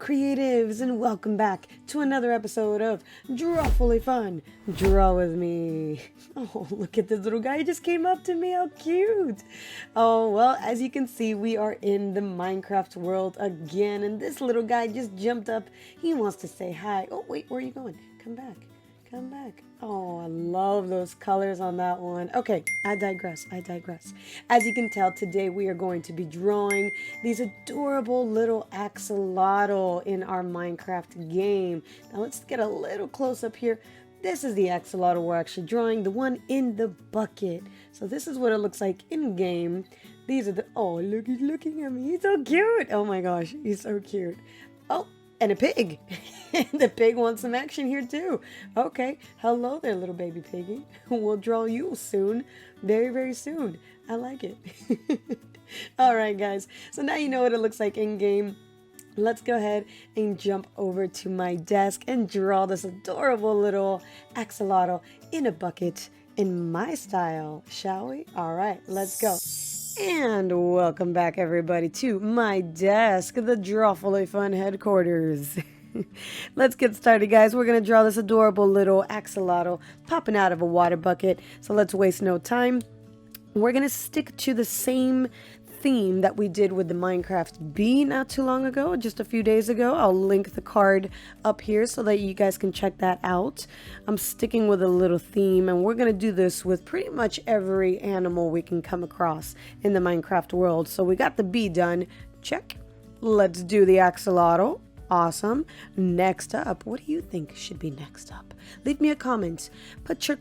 creatives, and welcome back to another episode of Drawfully Fun. Draw with me. Oh, look at this little guy. He just came up to me. How cute. Oh, well, as you can see, we are in the Minecraft world again, and this little guy just jumped up. He wants to say hi. Oh, wait, where are you going? Come back. Come back. Oh, I love those colors on that one. Okay, I digress. As you can tell, today we are going to be drawing these adorable little axolotl in our Minecraft game. Now let's get a little close up here. This is the axolotl we're actually drawing, the one in the bucket. So this is what it looks like in game. These are the, oh, look, he's looking at me. He's so cute. Oh my gosh, he's so cute. Oh, and a pig. The pig wants some action here too. Okay, hello there, little baby piggy. We'll draw you soon. Very, very soon. I like it. All right, guys. So now you know what it looks like in game. Let's go ahead and jump over to my desk and draw this adorable little axolotl in a bucket in my style, shall we? All right, let's go. And welcome back, everybody, to my desk, the Drawfully Fun headquarters. Let's get started, guys. We're going to draw this adorable little axolotl popping out of a water bucket. So let's waste no time. We're going to stick to the same theme that we did with the Minecraft bee not too long ago, just a few days ago. I'll link the card up here so that you guys can check that out. I'm sticking with a little theme, and we're going to do this with pretty much every animal we can come across in the Minecraft world. So we got the bee done. Check. Let's do the axolotl. Awesome. Next up, what do you think should be next up? Leave me a comment. Put your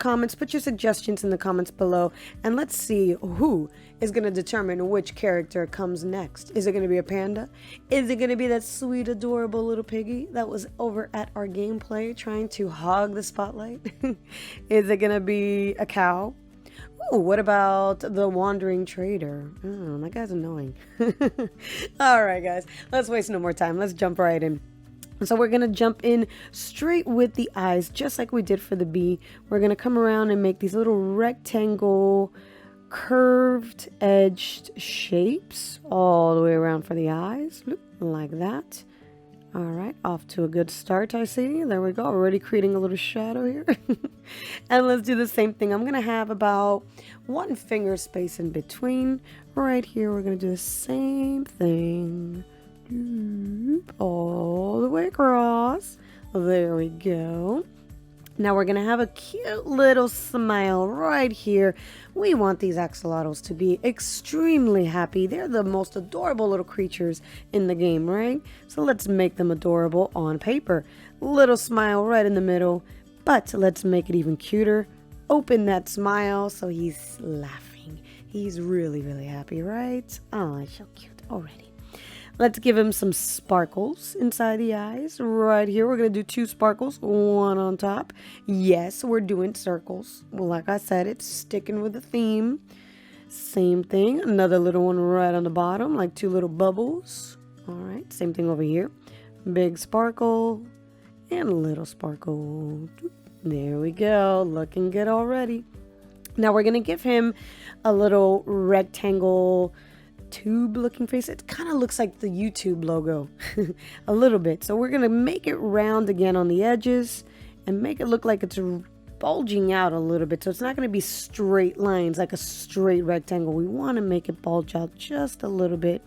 suggestions in the comments below, and let's see who is going to determine which character comes next. Is it going to be a panda? Is it going to be that sweet, adorable little piggy that was over at our gameplay trying to hog the spotlight? Is it going to be a cow? Ooh, what about the wandering trader? Oh, that guy's annoying. All right, guys, let's waste no more time. Let's jump right in. So we're going to jump in straight with the eyes, just like we did for the bee. We're going to come around and make these little rectangle, curved edged shapes all the way around for the eyes, like that. All right, off to a good start, I see. There we go, already creating a little shadow here. And let's do the same thing. I'm going to have about 1 finger space in between. Right here, we're going to do the same thing. All the way across. There we go. Now we're going to have a cute little smile right here. We want these axolotls to be extremely happy. They're the most adorable little creatures in the game, right? So let's make them adorable on paper. Little smile right in the middle, but let's make it even cuter. Open that smile so he's laughing. He's really, really happy, right? Oh, he's so cute already. Let's give him some sparkles inside the eyes. Right here, we're going to do 2 sparkles, 1 on top. Yes, we're doing circles. Well, like I said, it's sticking with the theme. Same thing, another little one right on the bottom, like 2 little bubbles. All right, same thing over here. Big sparkle and little sparkle. There we go, looking good already. Now we're going to give him a little rectangle tube looking face. It kind of looks like the YouTube logo a little bit. So we're going to make it round again on the edges and make it look like it's bulging out a little bit. So it's not going to be straight lines like a straight rectangle. We want to make it bulge out just a little bit.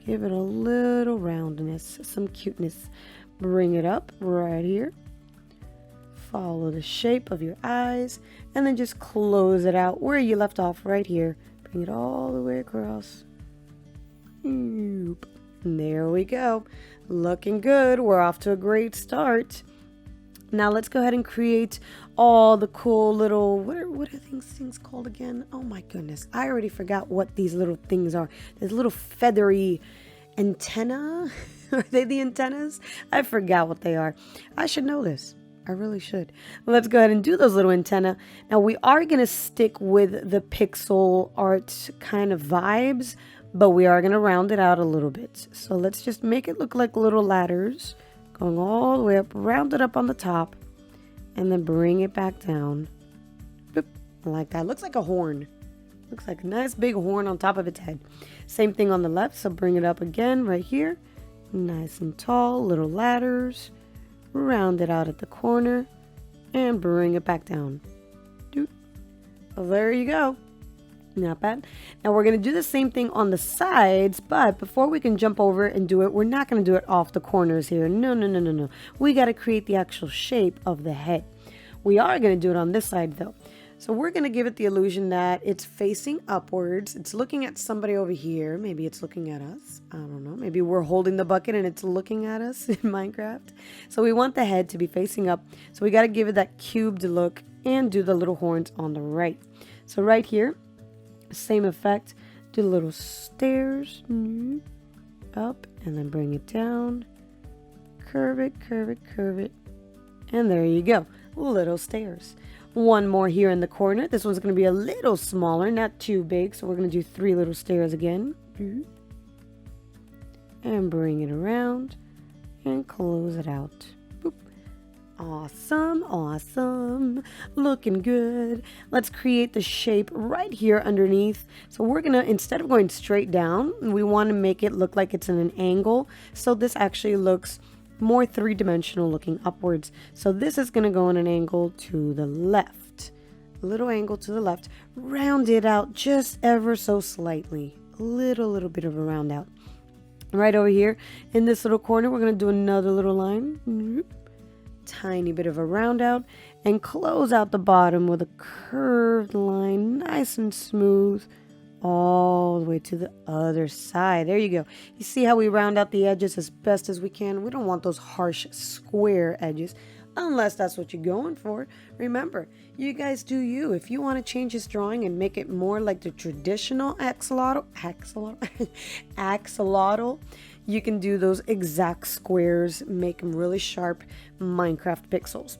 Give it a little roundness, some cuteness. Bring it up right here. Follow the shape of your eyes and then just close it out where you left off right here. Bring it all the way across. There we go. Looking good. We're off to a great start. Now let's go ahead and create all the cool little, what are these things called again? Oh my goodness. I already forgot what these little things are. There's little feathery antenna. Are they the antennas? I forgot what they are. I should know this. I really should. Let's go ahead and do those little antenna. Now we are going to stick with the pixel art kind of vibes, but we are going to round it out a little bit. So let's just make it look like little ladders going all the way up, round it up on the top, and then bring it back down. Boop, like that. Looks like a horn. Looks like a nice big horn on top of its head. Same thing on the left, so bring it up again right here. Nice and tall, little ladders. Round it out at the corner and bring it back down. Doot. Well, there you go. Not bad. Now we're going to do the same thing on the sides, but before we can jump over and do it, we're not going to do it off the corners here. No. We got to create the actual shape of the head. We are going to do it on this side though. So we're going to give it the illusion that it's facing upwards. It's looking at somebody over here. Maybe it's looking at us. I don't know. Maybe we're holding the bucket and it's looking at us in Minecraft. So we want the head to be facing up. So we got to give it that cubed look and do the little horns on the right. So right here, same effect. Do little stairs up and then bring it down. Curve it, curve it, curve it. And there you go. Little stairs. One more here in the corner. This one's going to be a little smaller, not too big. So we're going to do 3 little stairs again. And bring it around and close it out. Boop. Awesome, awesome. Looking good. Let's create the shape right here underneath. So we're going to, instead of going straight down, we want to make it look like it's in an angle. So this actually looks more 3-dimensional looking upwards. So this is going to go in an angle to the left. A little angle to the left. Round it out just ever so slightly. A little bit of a round out. Right over here in this little corner, we're going to do another little line. Tiny bit of a round out. And close out the bottom with a curved line. Nice and smooth. All the way to the other side. There you go. You see how we round out the edges as best as we can? We don't want those harsh square edges unless that's what you're going for. Remember, you guys do you. If you want to change this drawing and make it more like the traditional axolotl, you can do those exact squares, make them really sharp Minecraft pixels.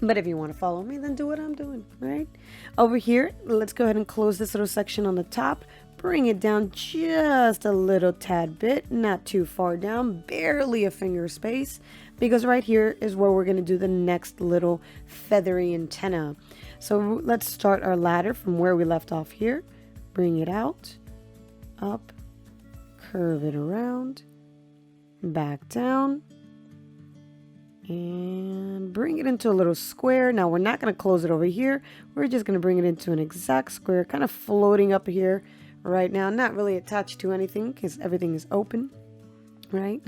But if you want to follow me, then do what I'm doing, right? Over here, let's go ahead and close this little section on the top. Bring it down just a little tad bit, not too far down, barely a finger space, because right here is where we're going to do the next little feathery antenna. So let's start our ladder from where we left off here. Bring it out, up, curve it around, back down, and bring it into a little square. Now we're not going to close it over here. We're just going to bring it into an exact square, kind of floating up here right now. Not really attached to anything because everything is open, right?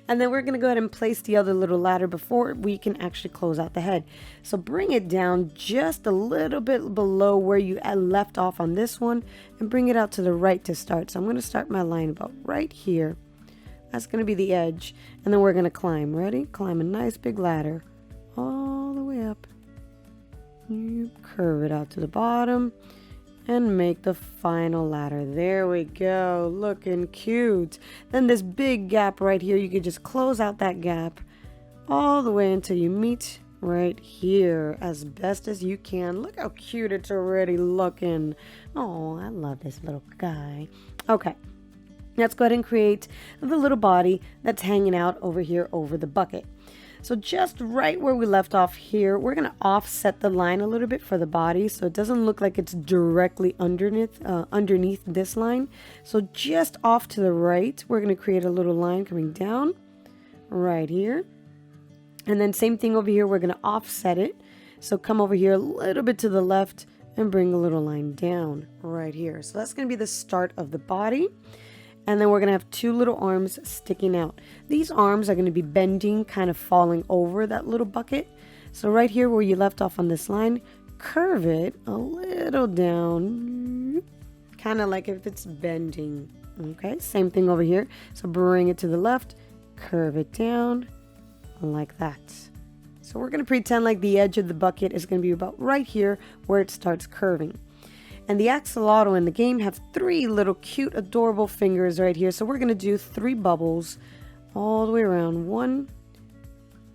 And then we're going to go ahead and place the other little ladder before we can actually close out the head. So bring it down just a little bit below where you left off on this one and bring it out to the right to start. So I'm going to start my line about right here. That's going to be the edge. And then we're going to climb. Ready? Climb a nice big ladder all the way up. You curve it out to the bottom and make the final ladder. There we go. Looking cute. Then this big gap right here, you can just close out that gap all the way until you meet right here as best as you can. Look how cute it's already looking. Oh, I love this little guy. Okay. Let's go ahead and create the little body that's hanging out over here over the bucket. So just right where we left off here, we're going to offset the line a little bit for the body so it doesn't look like it's directly underneath this line. So just off to the right, we're going to create a little line coming down right here. And then same thing over here, we're going to offset it. So come over here a little bit to the left and bring a little line down right here. So that's going to be the start of the body. And then we're going to have 2 little arms sticking out. These arms are going to be bending, kind of falling over that little bucket. So right here where you left off on this line, curve it a little down, kind of like if it's bending. Okay, same thing over here. So bring it to the left, curve it down like that. So we're going to pretend like the edge of the bucket is going to be about right here where it starts curving. And the axolotl in the game have 3 little cute, adorable fingers right here. So we're going to do 3 bubbles all the way around. 1,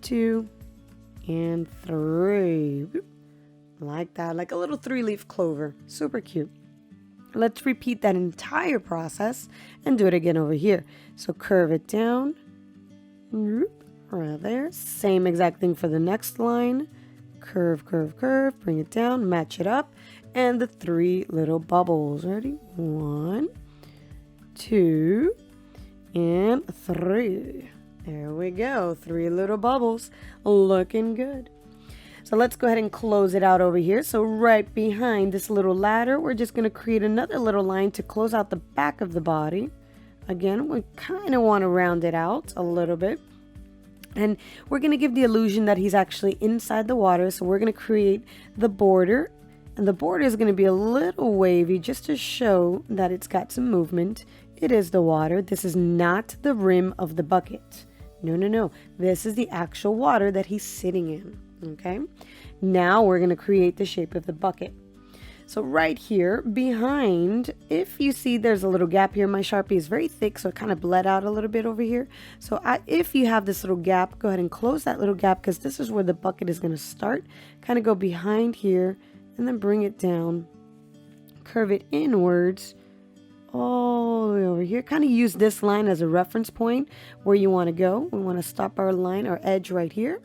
2, and 3. Like that, like a little 3-leaf clover. Super cute. Let's repeat that entire process and do it again over here. So curve it down. Right there. Same exact thing for the next line. Curve, curve, curve. Bring it down. Match it up. And the 3 little bubbles. Ready? 1, 2, And 3. There we go. 3 little bubbles. Looking good. So let's go ahead and close it out over here. So right behind this little ladder, we're just going to create another little line to close out the back of the body. Again, we kind of want to round it out a little bit. And we're going to give the illusion that he's actually inside the water. So we're going to create the border. And the border is going to be a little wavy just to show that it's got some movement. It is the water. This is not the rim of the bucket. No, no, no. This is the actual water that he's sitting in. Okay. Now we're going to create the shape of the bucket. So right here behind, if you see there's a little gap here, my Sharpie is very thick, so it kind of bled out a little bit over here. So if you have this little gap, go ahead and close that little gap because this is where the bucket is going to start. Kind of go behind here and then bring it down, curve it inwards all the way over here. Kind of use this line as a reference point where you want to go. We want to stop our line, our edge right here.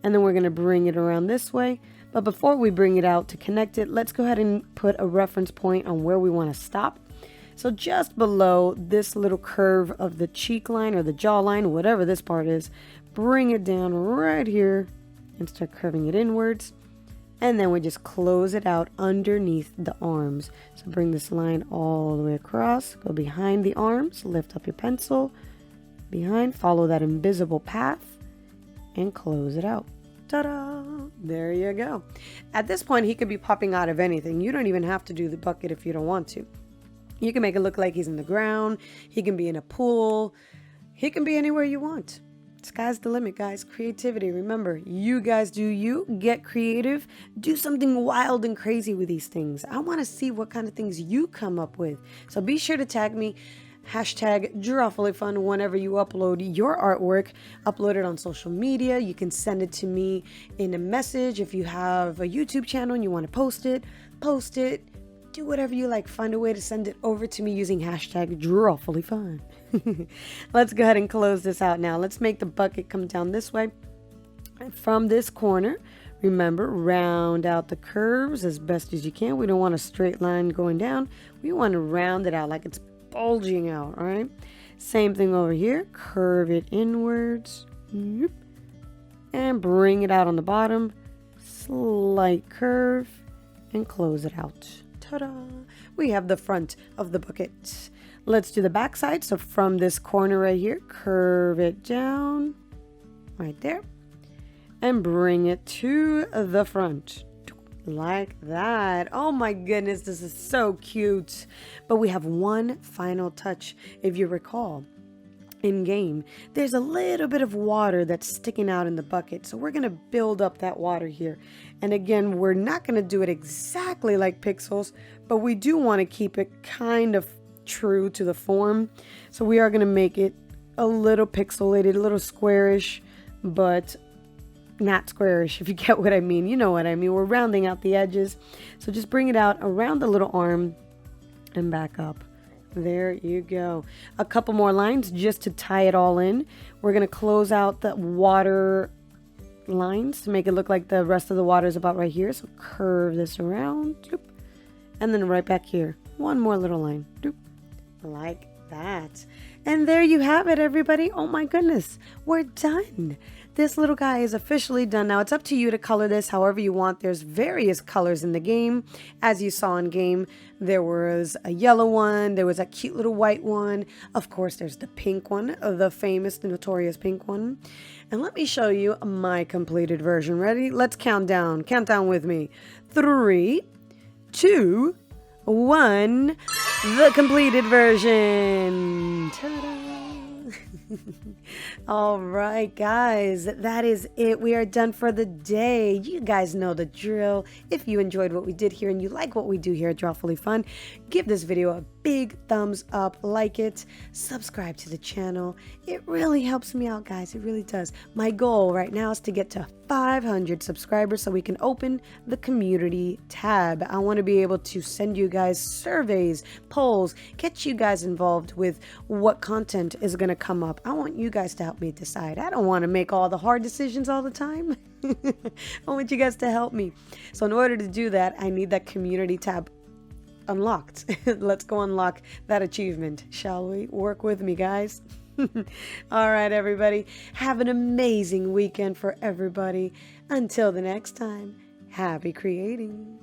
And then we're going to bring it around this way. But before we bring it out to connect it, let's go ahead and put a reference point on where we want to stop. So just below this little curve of the cheek line or the jaw line, whatever this part is, bring it down right here and start curving it inwards. And then we just close it out underneath the arms. So bring this line all the way across, go behind the arms, lift up your pencil, behind, follow that invisible path, and close it out. Ta-da! There you go. At this point, he could be popping out of anything. You don't even have to do the bucket if you don't want to. You can make it look like he's in the ground. He can be in a pool. He can be anywhere you want. Sky's the limit, guys. Creativity. Remember, you guys do you. Get creative. Do something wild and crazy with these things. I want to see what kind of things you come up with. So be sure to tag me. #drawfullyfun whenever you upload your artwork. Upload it on social media. You can send it to me in a message. If you have a YouTube channel and you want to post it. Do whatever you like. Find a way to send it over to me using #drawfullyfun. Let's go ahead and close this out now. Let's make the bucket come down this way. From this corner, remember, round out the curves as best as you can. We don't want a straight line going down. We want to round it out like it's bulging out. All right, same thing over here. Curve it inwards and bring it out on the bottom. Slight curve and close it out. Ta-da! We have the front of the bucket. Let's do the back side. So from this corner right here, curve it down right there and bring it to the front. Like that. Oh my goodness, this is so cute. But we have one final touch. If you recall, in game, there's a little bit of water that's sticking out in the bucket. So we're going to build up that water here. And again, we're not going to do it exactly like pixels, but we do want to keep it kind of true to the form. So we are going to make it a little pixelated, a little squarish, but not squarish, if you get what I mean. You know what I mean. We're rounding out the edges. So just bring it out around the little arm and back up. There you go. A couple more lines just to tie it all in. We're going to close out the water lines to make it look like the rest of the water is about right here. So curve this around. And then right back here. One more little line. Like that. And there you have it, everybody. Oh my goodness. We're done. This little guy is officially done. Now it's up to you to color this however you want. There's various colors in the game. As you saw in game, there was a yellow one. There was a cute little white one. Of course, there's the pink one, the famous, the notorious pink one. And let me show you my completed version. Ready? Let's count down. Count down with me. 3, 2, 1. The completed version. Ta-da! All right, guys, that is it. We are done for the day. You guys know the drill. If you enjoyed what we did here and you like what we do here at Drawfully Fun, give this video a big thumbs up, like it, subscribe to the channel. It really helps me out, guys. It really does. My goal right now is to get to 500 subscribers so we can open the community tab. I want to be able to send you guys surveys, polls, get you guys involved with what content is going to come up. I want you guys to help me decide. I don't want to make all the hard decisions all the time. I want you guys to help me. So in order to do that, I need that community tab unlocked. Let's go unlock that achievement, shall we? Work with me, guys. All right, everybody. Have an amazing weekend for everybody. Until the next time, happy creating.